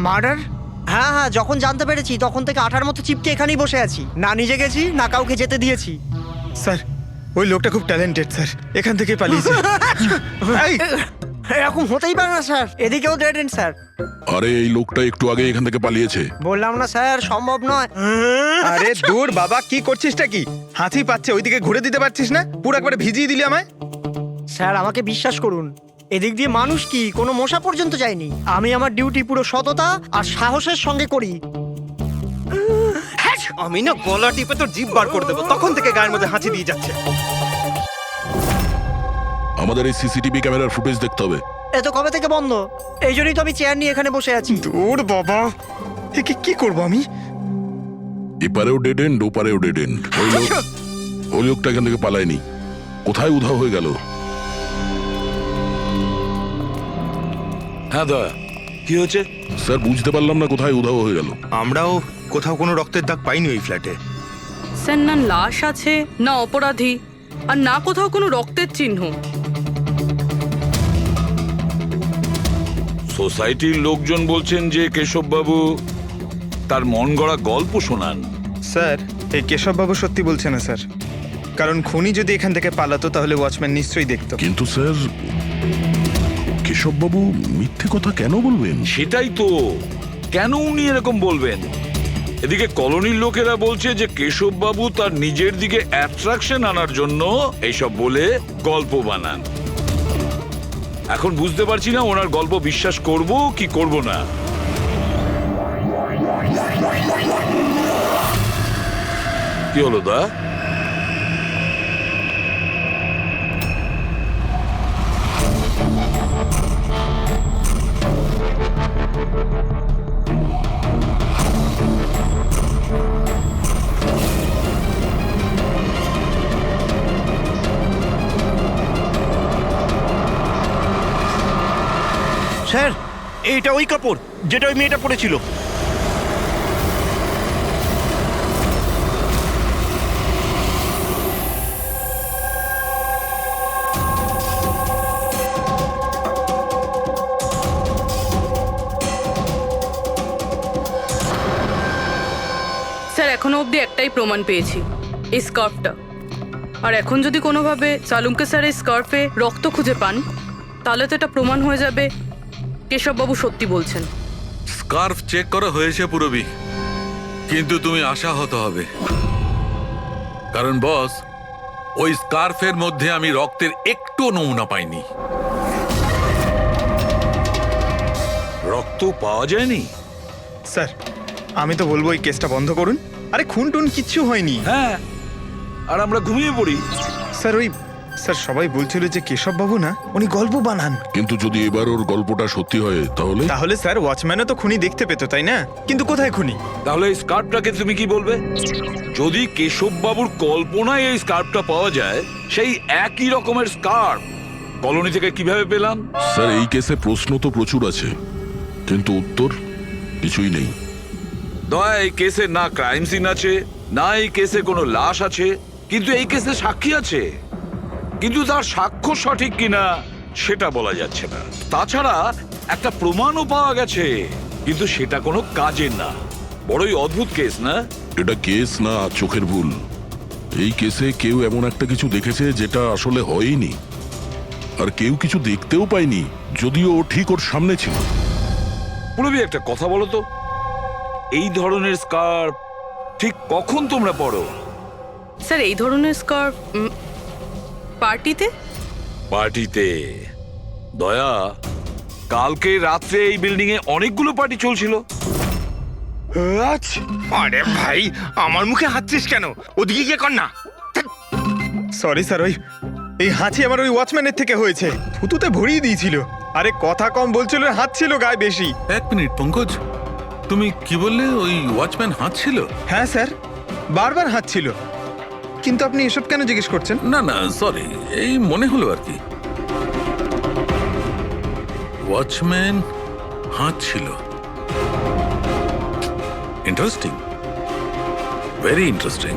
মার্ডার? হ্যাঁ হ্যাঁ, যখন জানতে পেরেছি তখন থেকে আঠার মতো চিপকে এখানেই বসে আছি, না নিজে গেছি না কাউকে যেতে দিয়েছি। স্যার ওই লোকটা খুব ট্যালেন্টেড স্যার, এখান থেকে পালিয়েছে। এরকম হতেই পারে না স্যার, এদিকেও ডেড এন্ড স্যার। আরে এই লোকটা একটু আগে এখান থেকে পালিয়েছে। বললাম না স্যার, সম্ভব নয়। আরে দূর বাবা, কি করছিসটা কি? হাতি পাচ্ছে, ওইদিকে ঘুরে দিতে পারছিস না? পুরো একবারে ভিজিয়ে দিলি আমায়। স্যার আমাকে বিশ্বাস করুন, এদিক দিয়ে মানুষ কি কোনো মশা পর্যন্ত যায়নি। আমি আমার ডিউটি পুরো সততা আর সাহসের সঙ্গে করি। আমি না গলা টিপে তোর জিভ বার করে দেবো, তখন থেকে গায়ের মধ্যে হাঁচি দিয়ে যাচ্ছে। আমাদের এই সিসিটিভি ক্যামেরার ফুটেজ দেখতে হবে। এ তো কবে থেকে বন্ধ, এই জন্যই তো আমি চেয়ার নিয়ে এখানে বসে আছি। দূর বাবা, একে কি করবো আমি? এপারেও ডেড এন্ড ওপারেও ডেড এন্ড। ওই লোকটা এখান থেকে পালায়নি, কোথায় উধাও হয়ে গেল? হ্যাঁ দা, কি হয়েছে? স্যার বুঝতে পারলাম না কোথায় উধাও হয়ে গেল। আমরাও কোথাও কোনো রক্তের দাগ পাইনি ওই ফ্ল্যাটে। স্যার না লাশ আছে, না অপরাধী, আর না কোথাও কোনো রক্তের চিহ্ন। সোসাইটির লোকজন বলছেন যে কেশববাবু তার মন গড়া গল্প শোনান। স্যার এই কেশববাবু সত্যি বলছে না স্যার, কারণ খুনি যদি এখান থেকে পালাতো তাহলে ওয়াচম্যান নিশ্চয়ই দেখতো। কিন্তু স্যার কেশববাবু মিথ্যে কথা কেন বলবেন? সেটাই তো, কেন উনি এরকম বলবেন? এদিকে কলোনির লোকেরা বলছে যে কেশববাবু তার নিজের দিকে অ্যাট্রাকশন আনার জন্য এইসব বলে গল্প বানান। এখন বুঝতে পারছি না ওনার গল্প বিশ্বাস করব কি করব না। কি হলো দা? স্যার এইটা ওই কাপড় যেটা ওই মেয়েটা পরেছিল। স্যার এখনো অবধি একটাই প্রমাণ পেয়েছি, এই স্কার্ফটা। আর এখন যদি কোনোভাবে সালুমকে স্যার এই স্কার্ফে রক্ত খুঁজে পান, তাহলে তো এটা প্রমাণ হয়ে যাবে কেশববাবু সত্যি বলছেন। স্কার্ফ চেক করা হয়েছে পুরবি, কিন্তু তুমি আশাহত হবে, কারণ বস ওই স্কার্ফের মধ্যে আমি রক্তের একটু নমুনা পাইনি। রক্ত পাওয়া যায়নি? স্যার আমি তো বলবো এই কেসটা বন্ধ করুন। আরে খুন টুন কিচ্ছু হয়নি। হ্যাঁ, আর আমরা ঘুমিয়ে পড়ি। স্যার স্যার সবাই বলছিল যে কেশববাবু না উনি গল্প বানান। কিন্তু যদি এবার ওর গল্পটা সত্যি হয় তাহলে স্যার ওয়াচম্যানও তো খুনি দেখতে পেতো, তাই না? কিন্তু কোথায় খুনি? তাহলে এই স্কার্ফটাকে তুমি কি বলবে? যদি কেশববাবুর কল্পনায় এই স্কার্ফটা পাওয়া যায়, সেই একই রকমের স্কার্ফ কলোনি থেকে কিভাবে পেলাম? স্যার এই কেসে প্রশ্ন তো প্রচুর আছে, কিন্তু উত্তর কিছুই নেই। দয়া, এই কেসে না ক্রাইম সিন আছে, না এই কেসে কোনো লাশ আছে, কিন্তু এই কেসে সাক্ষী আছে। কিন্তু তার সাক্ষ্য সঠিক কিনা সেটা বলা যাচ্ছে না। তাছাড়া একটা প্রমাণও পাওয়া গেছে, কিন্তু সেটা কোনো কাজের না। বড়ই অদ্ভুত কেস না? এটা কেস না চোখের ভুল। এই কেসে কেউ এমন একটা কিছু দেখেছে যেটা আসলে হয়নি, আর কেউ কিছু দেখতেও পায়নি, যদিও ও ঠিক ওর সামনে ছিল। পুরবি একটা কথা বলো তো, এই ধরনের স্কার্ফ ঠিক কখন তোমরা পরো? স্যার এই ধরনের স্কার্ফ পার্টিতে। পার্টিতে? দয়া, কালকে রাত্রে এই বিল্ডিং এ অনেকগুলো পার্টি চলছিল। আরে ভাই, আমার মুখে হাঁচছিস কেন? ওদিকে গিয়ে কর না। সরি স্যার, এই হাঁচি আমার ওই ওয়াচম্যানের থেকে হয়েছে। থুতুতে ভরিয়ে দিয়েছিল। আরে কথা কম বলছিল, হাত ছিল গায়ে বেশি। এক মিনিট পঙ্কজ, তুমি কি বললে? ওই ওয়াচম্যান হাত ছিল? হ্যাঁ স্যার, বারবার হাত ছিল। কিন্তু আপনি এসব কেন জিজ্ঞেস করছেন? না না, সরি, এই মনে হলো আর কি। ওয়াচম্যান হাত ছিল। Interesting, very interesting.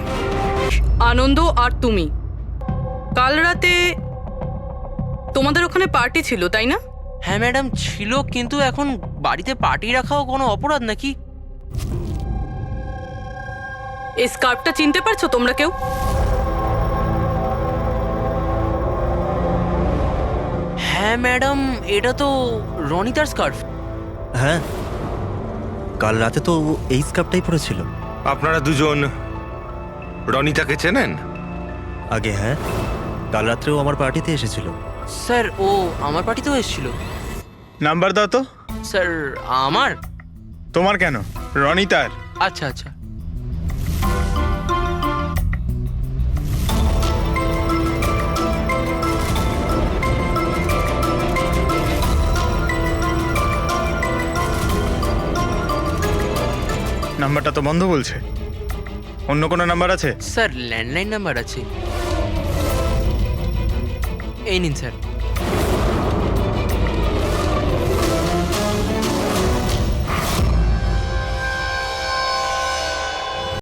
আনন্দ আর তুমি কাল রাতে তোমাদের ওখানে পার্টি ছিল, তাই না? হ্যাঁ ম্যাডাম ছিল, কিন্তু এখন বাড়িতে পার্টি রাখাও কোনো অপরাধ নাকি? এই স্কার্ফটা চিনতে পারছো তোমরা কেউ? হ্যাঁ ম্যাডাম, এটা তো রনিতার স্কার্ফ। হ্যাঁ, কাল রাতে তো এই স্কার্ফটাই পরেছিল। আপনারা দুজন রনিতাকে চেনেন? আগে হ্যাঁ, কাল রাত্রেও আমার পার্টিতে এসেছিল। স্যার ও আমার পার্টিতেও এসেছিল। নাম্বার দাও তো। স্যার আমার? তোমার কেন, রনিতার। আচ্ছা আচ্ছা। নাম্বারটা তো বন্ধ বলছে। অন্য কোনো নাম্বার আছে? স্যার ল্যান্ডলাইন নাম্বার আছে, এই নিন স্যার।